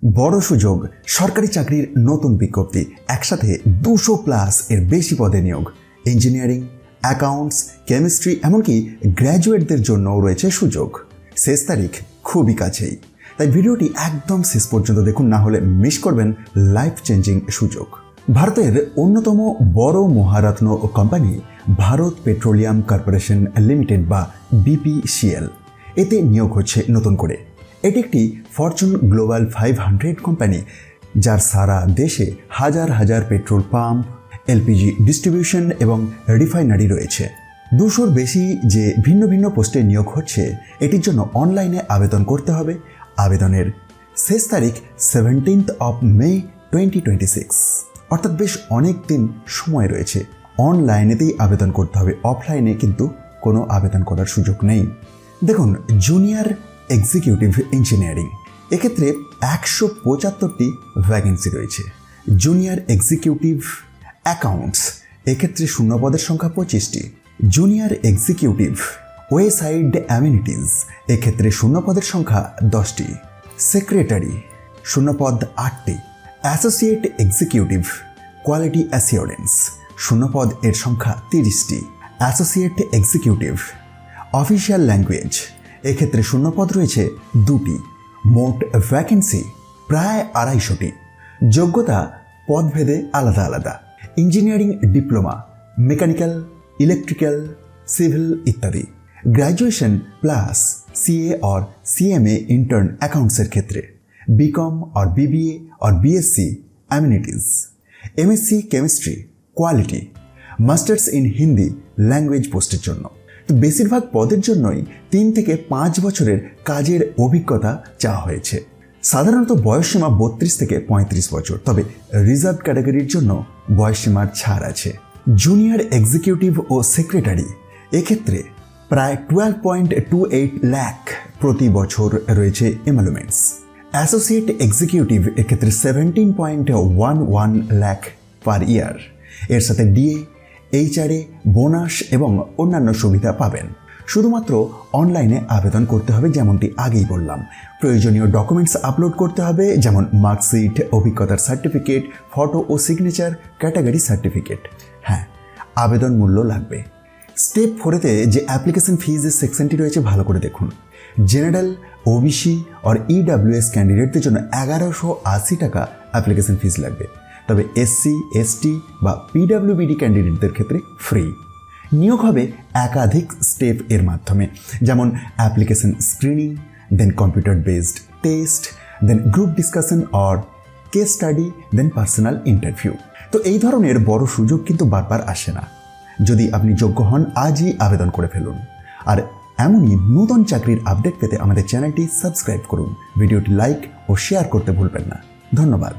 বড় সুযোগ, সরকারি চাকরির নতুন বিজ্ঞপ্তি, একসাথে 200+ এর বেশি পদে নিয়োগ। ইঞ্জিনিয়ারিং, অ্যাকাউন্টস, কেমিস্ট্রি, এমনকি গ্র্যাজুয়েটদের জন্যও রয়েছে সুযোগ। শেষ তারিখ খুবই কাছেই, তাই ভিডিওটি একদম শেষ পর্যন্ত দেখুন, না হলে মিস করবেন লাইফ চেঞ্জিং সুযোগ। ভারতের অন্যতম বড় Maharatna company Bharat petroleum corporation limited বা BPCL, এতে নিয়োগ হচ্ছে নতুন করে। এটি একটি ফরচুন গ্লোবাল 500 কোম্পানি, যার সারা দেশে হাজার হাজার পেট্রোল পাম্প, LPG ডিস্ট্রিবিউশন এবং রিফাইনারি রয়েছে। 200-র বেশি যে ভিন্ন ভিন্ন পোস্টে নিয়োগ হচ্ছে, এটির জন্য অনলাইনে আবেদন করতে হবে। আবেদনের শেষ তারিখ 17 মে 2026, অর্থাৎ বেশ অনেক দিন সময় রয়েছে। অনলাইনেতেই আবেদন করতে হবে, অফলাইনে কিন্তু কোনো আবেদন করার সুযোগ নেই। দেখুন, জুনিয়র এক্সিকিউটিভ ইঞ্জিনিয়ারিং, এক্ষেত্রে 175টি ভ্যাকেন্সি রয়েছে। জুনিয়র এক্সিকিউটিভ অ্যাকাউন্টস, এক্ষেত্রে শূন্য পদের সংখ্যা 25টি। জুনিয়র এক্সিকিউটিভ ওয়েসাইড অ্যামিনিটিজ, এক্ষেত্রে শূন্য পদের সংখ্যা 10টি। সেক্রেটারি, শূন্য পদ 8টি। অ্যাসোসিয়েট এক্সিকিউটিভ কোয়ালিটি অ্যাসিওরেন্স, শূন্য পদ এর সংখ্যা 30টি। অ্যাসোসিয়েট এক্সিকিউটিভ অফিসিয়াল ল্যাঙ্গুয়েজ, এক্ষেত্রে শূন্য পদ রয়েছে 2টি। মোট ভ্যাকেন্সি প্রায় 250টি। যোগ্যতা পদভেদে আলাদা আলাদা। Engineering diploma, mechanical, electrical, civil ইত্যাদি। গ্র্যাজুয়েশন প্লাস CA और CMA इंटर्न अकाउंट्सের ক্ষেত্রে। BCom और BBA और BSc amenities. MSc chemistry quality. Masters in Hindi language পোস্টের জন্য। তো বেশিরভাগ পদের জন্যই 3 থেকে 5 বছরের কাজের অভিজ্ঞতা চাওয়া হয়েছে। সাধারণত বয়সসীমা 32 থেকে 35 বছর, তবে রিজার্ভ ক্যাটাগরির জন্য বয়সসীমার ছাড় আছে। জুনিয়র এক্সিকিউটিভ ও সেক্রেটারি, এক্ষেত্রে প্রায় 12.28 লাখ প্রতি বছর রয়েছে এমলুমেন্টস। অ্যাসোসিয়েট এক্সিকিউটিভ, এক্ষেত্রে 17.11 লাখ পার ইয়ার। এর সাথে DA, HRA, বোনাস এবং অন্যান্য সুবিধা পাবেন। শুধুমাত্র অনলাইনে আবেদন করতে হবে, যেমনটি আগেই বললাম। প্রয়োজনীয় ডকুমেন্টস আপলোড করতে হবে, যেমন মার্কশিট, অভিজ্ঞতার সার্টিফিকেট, ফটো ও সিগনেচার, ক্যাটাগরি সার্টিফিকেট। হ্যাঁ, আবেদন মূল্য লাগবে। স্টেপ 4-তে যে অ্যাপ্লিকেশন ফিজের সেকশনটি রয়েছে, ভালো করে দেখুন। জেনারেল, OBC আর EWS ক্যান্ডিডেটদের জন্য 1180 টাকা অ্যাপ্লিকেশন ফিজ লাগবে, তবে SC, ST বা PWBD ক্যান্ডিডেটদের ক্ষেত্রে ফ্রি। নিয়োগ হবে একাধিক স্টেপ এর মাধ্যমে, যেমন অ্যাপ্লিকেশন স্ক্রিনিং, দেন কম্পিউটার বেসড টেস্ট, দেন গ্রুপ ডিসকাশন আর কেস স্টাডি, দেন পার্সোনাল ইন্টারভিউ। তো এই ধরনের বড় সুযোগ কিন্তু বারবার আসে না। যদি আপনি যোগ্য হন, আজই আবেদন করে ফেলুন। আর এমনই নতুন চাকরির আপডেট পেতে আমাদের চ্যানেলটি সাবস্ক্রাইব করুন। ভিডিওটি লাইক ও শেয়ার করতে ভুলবেন না। ধন্যবাদ।